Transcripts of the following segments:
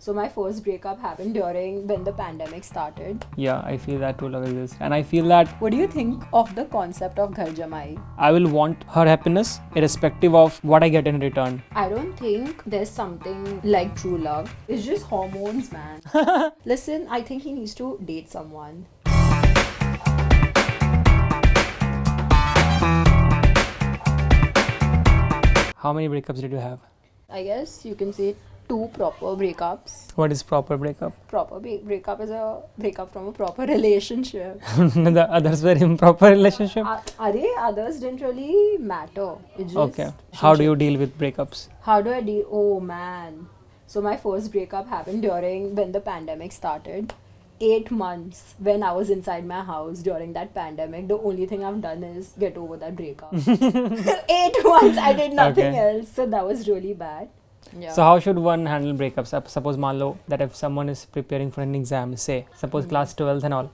So my first breakup happened during when the pandemic started. Yeah, I feel that will exist. And I feel that What do you think of the concept of ghar jamai? I will want her happiness irrespective of what I get in return. I don't think there's something like true love. It's just hormones, man. Listen, I think he needs to date someone. How many breakups did you have? I guess you can say 2 proper breakups. What is proper breakup? Proper breakup is a breakup from a proper relationship. The others were improper relationship? Others didn't really matter. It just Okay. How do you deal with breakups? How do I deal? Oh man. So my first breakup happened during when the pandemic started. 8 months when I was inside my house during that pandemic. The only thing I've done is get over that breakup. 8 months I did nothing Okay. else. So that was really bad. Yeah. So how should one handle breakups? Suppose मान लो that if someone is preparing for an exam, say suppose class 12th and all,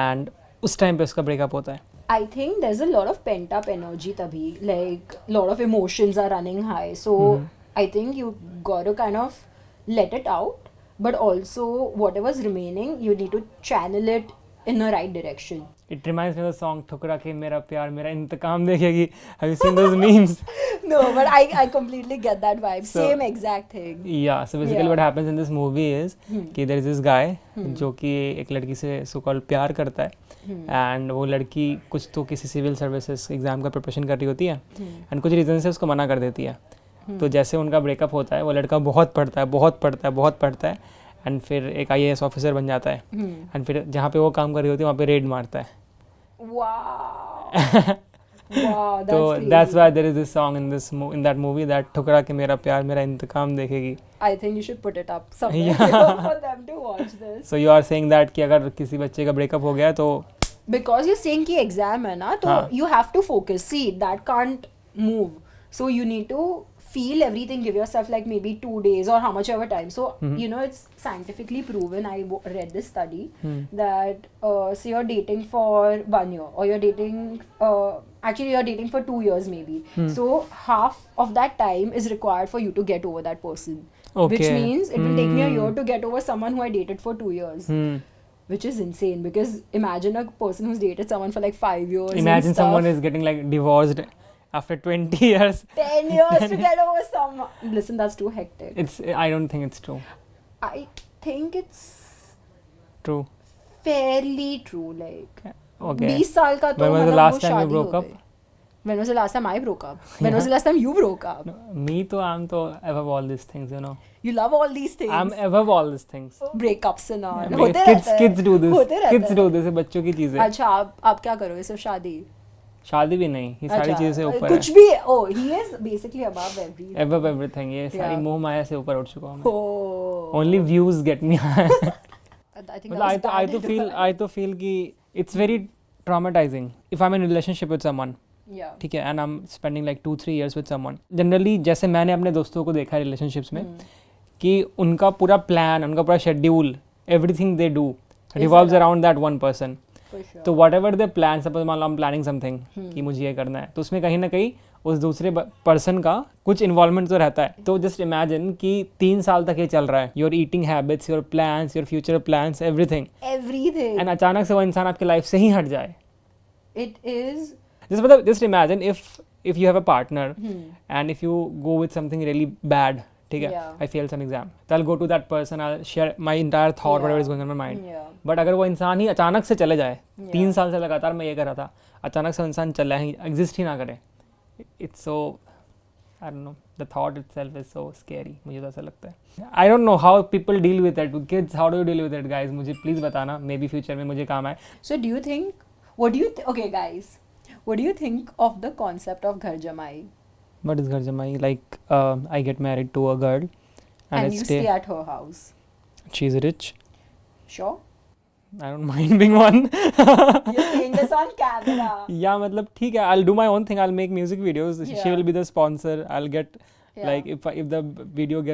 and उस time पे उसका breakup होता है. I think there's a lot of pent up energy tabhi, like lot of emotions are running high. So I think you gotta kind of let it out, but also whatever's remaining, you need to channel it in the right direction. It reminds me of the song ठुकरा के मेरा प्यार मेरा इंतकाम देखेगी. Have you seen those memes? No, but I completely get that vibe. So- Same exact thing. Yeah, so basically Yeah. what happens in this movie is कि there is this guy जो कि एक लड़की से so called प्यार करता है and वो लड़की कुछ तो किसी सिविल सर्विसेज एग्जाम का प्रिपरेशन कर रही होती है and कुछ रीज़न से उसको मना कर देती है. तो जैसे उनका ब्रेकअप होता है वो लड़का बहुत पढ़ता है एंड फिर एक IAS ऑफिसर बन जाता है एंड फिर जहाँ पे वो काम कर रही होती है वहाँ पे रेड मारता है. Wow. Wow, that's तो crazy. that's why there is this song in that movie that ठुकरा के मेरा प्यार मेरा इंतकाम देखेगी. I think you should put it up somewhere Yeah. for them to watch this. So you are saying that कि अगर किसी बच्चे का ब्रेकअप हो गया तो Because you're saying कि exam है ना, तो हाँ. you have to focus. See, that can't move. So you need to feel everything. Give yourself like maybe 2 days or how much ever time. So you know it's scientifically proven. I read this study that say you're dating for 1 year or you're dating. Actually, you're dating for 2 years maybe. So half of that time is required for you to get over that person. Which Okay. means it will take me a year to get over someone who I dated for 2 years. Which is insane because imagine a person who's dated someone for like 5 years. and imagine stuff. someone is getting like divorced after 20 years. 10 years to get over someone. Listen, that's too hectic. I don't think it's true. I think it's True. fairly true. Like, Okay. 20 साल का तो When was the मतलब last वो time you शादी broke हो up? गई. When was the last time I broke up? When was the last time you broke up? Me तो I'm तो above all these things, you know. You love all these things. I'm above all these things. Breakups and all. Yeah, होते kids रहते हैं. kids do this. होते रहते Kids हैं. do this. ये बच्चों की चीजें. अच्छा आप क्या करोगे सिर्फ शादी? शादी भी नहीं. ये सारी अच्छा, चीजें से ऊपर कुछ है. भी. Oh, he is basically above everything. Above everything. ये सारी Yeah. मोह माया से ऊपर उठ चुका हूँ मैं. Oh. Only views get me high. I think that was bad. I तो feel कि it's very traumatizing if I'm in a relationship with someone. Yeah. ठीक है and I'm spending like 2-3 years with someone. Generally जैसे मैंने अपने दोस्तों को देखा है relationships में कि उनका पूरा plan, उनका पूरा schedule, everything they do revolves around that one person. For sure. तो whatever they plan, suppose मान लो I'm planning something कि मुझे ये करना है तो उसमें कहीं ना कहीं उस दूसरे पर्सन का कुछ इन्वॉल्वमेंट तो रहता है. तो जस्ट इमेजिन कि 3 साल तक ये चल रहा है. Your eating habits, your plans, your future plans, everything. Everything. And अचानक से वो इंसान आपकी लाइफ से ही हट जाए. It is. Just imagine if you have a partner and if you go with something really bad, ठीक है, Yeah. I failed some exam, so I'll go to that person, I'll share my entire thought, whatever is going on in my mind. Yeah. But अगर वो इंसान ही अचानक से चले जाए, 3 साल से लगातार मैं ये कर रहा था, अचानक से वो इंसान चला ही एग्जिस्ट ही ना करे, it's so, I don't know, the thought itself is so scary. मुझे तो ऐसा लगता है. I don't know how people deal with it. Kids, how do you deal with it, guys? मुझे please बताना, maybe future में मुझे काम आए. So do you think? Okay, guys. What do you think of the concept of ghar jamai? What is ghar jamai? Like, I get married to a girl and I you stay. stay at her house. She's rich. Sure. I don't mind being one. You're saying this on camera. Yeah, मतलब ठीक है. I'll do my own thing. I'll make music videos. She Yeah. will be the sponsor. I'll get Yeah. like if the video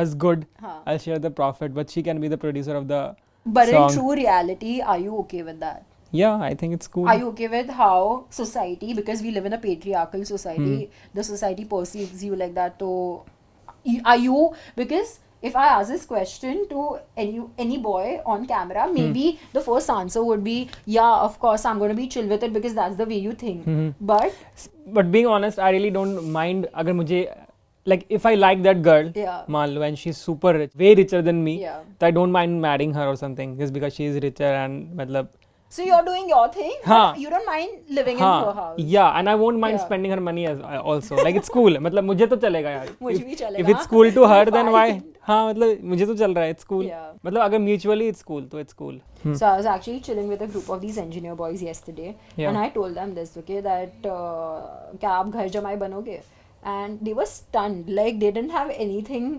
does good, Huh. I'll share the profit. But she can be the producer of the But song. in true reality, are you okay with that? Yeah, I think it's cool. Are you okay with how society, because we live in a patriarchal society, the society perceives you like that? So, are you, because if I ask this question to any boy on camera, maybe the first answer would be, yeah, of course I'm going to be chill with it because that's the way you think. But being honest, I really don't mind अगर मुझे like if I like that girl, Yeah. मान लो, and she's super rich, way richer than me, Yeah. so I don't mind marrying her or something just because she is richer and मतलब So you're doing your thing, हाँ. but you don't mind living in her house. Yeah, and I won't mind Yeah. spending her money as also. Like it's cool. मतलब मुझे तो चलेगा यार. मुझे भी चलेगा. If it's cool to her, then why? Fine. हाँ, मतलब मुझे तो चल रहा है. It's cool. Yeah. मतलब अगर mutually it's cool, तो it's cool. So I was actually chilling with a group of these engineer boys yesterday, Yeah. and I told them this, okay, that क्या आप घर जमाई बनोगे? And they were stunned, like they didn't have anything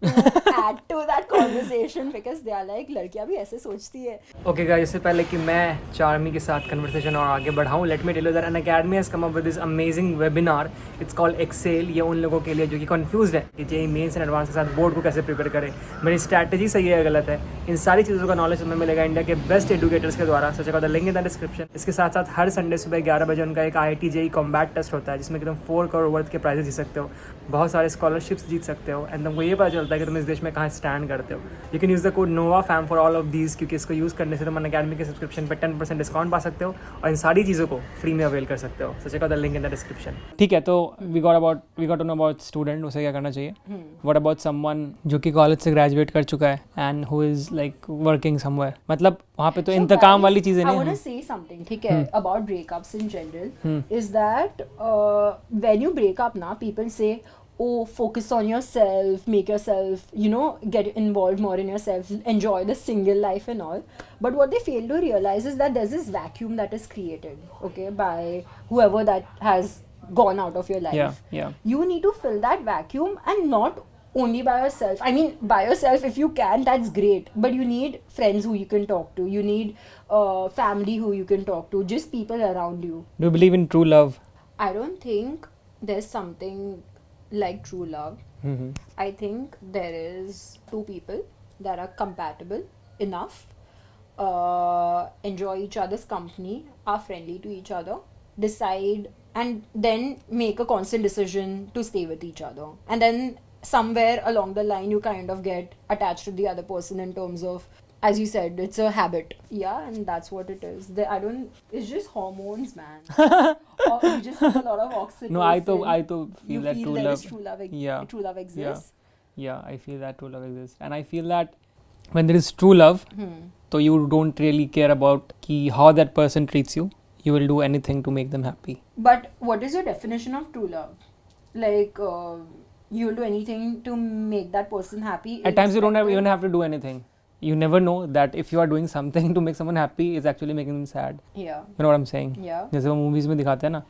to add to that conversation because they are like लड़कियां भी ऐसे सोचती है. ओके गाइस, इससे पहले कि मैं चार्मी के साथ कन्वर्सेशन और आगे बढ़ाऊँ, let me tell you that Unacademy has come up with this amazing webinar. It's called Excel. ये उन लोगों के लिए जो कि कंफ्यूज्ड है कि जेईई मेंस एंड एडवांस के साथ बोर्ड को कैसे प्रिपेयर करें, मेरी स्ट्रैटेजी सही है या गलत है, इन सारी चीज़ों का नॉलेज हमें मिलेगा इंडिया के बेस्ट एजुकेटर्स के द्वारा. So check out the link in the description. इसके साथ साथ हर संडे सुबह 11 बजे उनका एक IIT जेईई कॉम्बैट टेस्ट होता है जिसमें कि तुम 4 करोड़ वर्थ के प्राइजेस जीत सकते हो, बहुत सारे स्कॉलरशिप्स जीत सकते हो, एंड तुमको ये पता चलता है कि तुम इस देश में कहाँ स्टैंड करते हो. You can use the code Nova fam for all of these, क्योंकि इसको यूज़ करने से तुम अकेडमी के सब्सक्रिप्शन पर 10% डिस्काउंट पा सकते हो और इन सारी चीज़ों को फ्री में अवेल कर सकते हो. So check out the link in the description. ठीक है, तो we got to know about student, उसे क्या करना चाहिए. व्हाट अबाउट समवन जो कि कॉलेज से ग्रेजुएट कर चुका है and who is like working somewhere, मतलब वहाँ पे तो इंतकाम वाली चीज़ें I नहीं want हैं. to say something, ठीक है, about breakups in general, is that when you break up now, people say, oh, focus on yourself, make yourself, you know, get involved more in yourself, enjoy the single life and all. But what they fail to realize is that there's this vacuum that is created, okay, by whoever that has gone out of your life. Yeah. You need to fill that vacuum, and not only by yourself. I mean, by yourself if you can, that's great. But you need friends who you can talk to. You need family who you can talk to. Just people around you. Do you believe in true love? I don't think there's something like true love. I think there is two people that are compatible enough, enjoy each other's company, are friendly to each other, decide and then make a constant decision to stay with each other, and then somewhere along the line you kind of get attached to the other person in terms of, as you said, it's a habit. Yeah, and that's what it is. It's just hormones, man. Or you just have a lot of oxytocin. No, I to feel You that feel true there love. is true love. Yeah. True love exists. Yeah, I feel that true love exists, and I feel that when there is true love, so you don't really care about how that person treats you. You will do anything to make them happy. But what is your definition of true love? Like, you will do anything to make that person happy? At times you don't irrespective- even have to do anything. You never know that if you are doing something to make someone happy, it's actually making them sad. Yeah. You know what I'm saying? Yeah. जैसे वो movies में दिखाते हैं ना,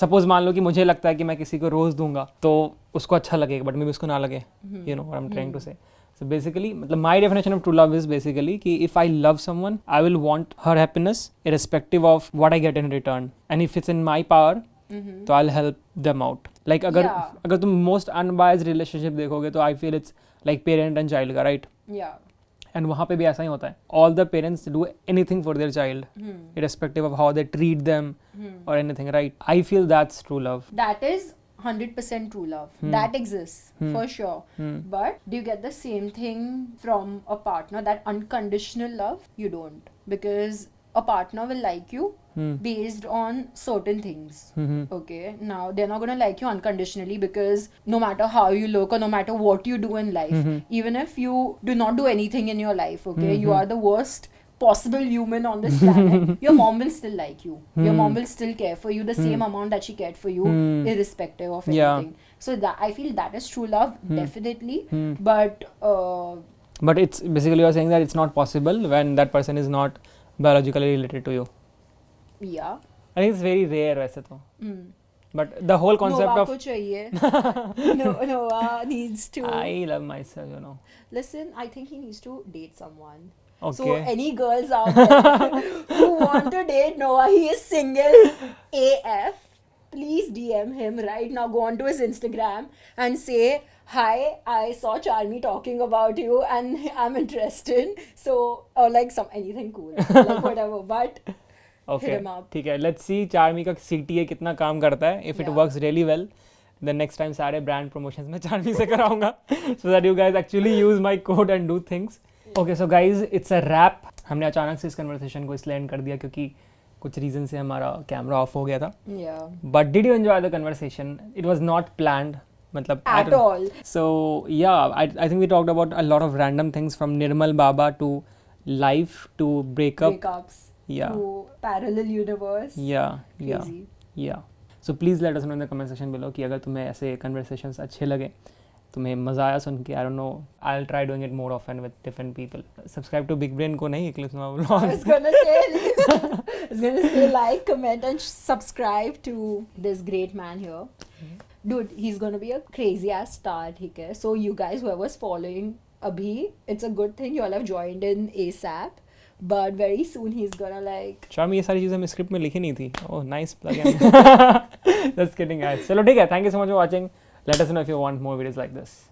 suppose मान लो कि मुझे लगता है कि मैं किसी को रोज़ दूंगा तो उसको अच्छा लगेगा, बट मे बी उसको ना लगे. You know what I am trying to say. So basically, my definition of true love is basically कि if I love someone, I will want her happiness irrespective of what I get in return. And if it's in my power, तो I'll help them out. Like अगर तुम most unbiased relationship देखोगे तो I feel it's like parent and child का, right? Yeah. And वहाँ पे भी ऐसा ही होता है. All the parents do anything for their child, irrespective of how they treat them or anything, right? I feel that's true love. That is 100% true love. That exists for sure. But do you get the same thing from a partner? That unconditional love? You don't. Because a partner will like you based on certain things. Okay, now they're not going to like you unconditionally because no matter how you look or no matter what you do in life, even if you do not do anything in your life, okay, you are the worst possible human on this planet, your mom will still like you. Your mom will still care for you the same amount that she cared for you, irrespective of anything. So that I feel that is true love, definitely. But it's basically you're saying that it's not possible when that person is not biologically related to you. Yeah. I think it's very rare वैसे तो. But the whole concept Noah of को चाहिए. Noah needs to. I love myself, you know. Listen, I think he needs to date someone. Okay. So any girls out there who want to date Noah, he is single AF. Please DM him right now. Go on to his Instagram and say, hi, I saw Charmi talking about you and I'm interested. So, or like anything cool, like whatever. But Okay. hit him up. ठीक है. Let's see Charmi का CTA कितना काम करता है. If it Yeah. works really well, then next time सारे brand promotions मैं चार्मी से कराऊंगा so that you guys actually use my code and do things. Okay, so guys, it's a wrap. हमने अचानक से इस conversation को इसलिए end कर दिया क्योंकि कुछ reason से हमारा कैमरा ऑफ हो गया था. Yeah. But did you enjoy the conversation? It was not planned. मतलब At all. So yeah, I think we talked about a lot of random things from Nirmal Baba to life to Breakups. Yeah. To parallel universe. Yeah. Crazy. Yeah. So please let us know in the comment section below कि अगर तुम्हें ऐसे conversations अच्छे लगे, तुम्हें मज़ा आया सुन के, I don't know, I'll try doing it more often with different people. Subscribe to Big Brain को नहीं, Eclipse Nova I Vlogs. was gonna say like, comment and subscribe to this great man here. Dude, he's gonna be a crazy ass star, ठीक है? So you guys, whoever's following Abhi, it's a good thing you all have joined in ASAP. But very soon he's gonna like. Shami ये सारी चीज़ें मैं script में लिखी नहीं थी. Oh, nice plug-in. Just kidding, guys. चलो ठीक है. Thank you so much for watching. Let us know if you want more videos like this.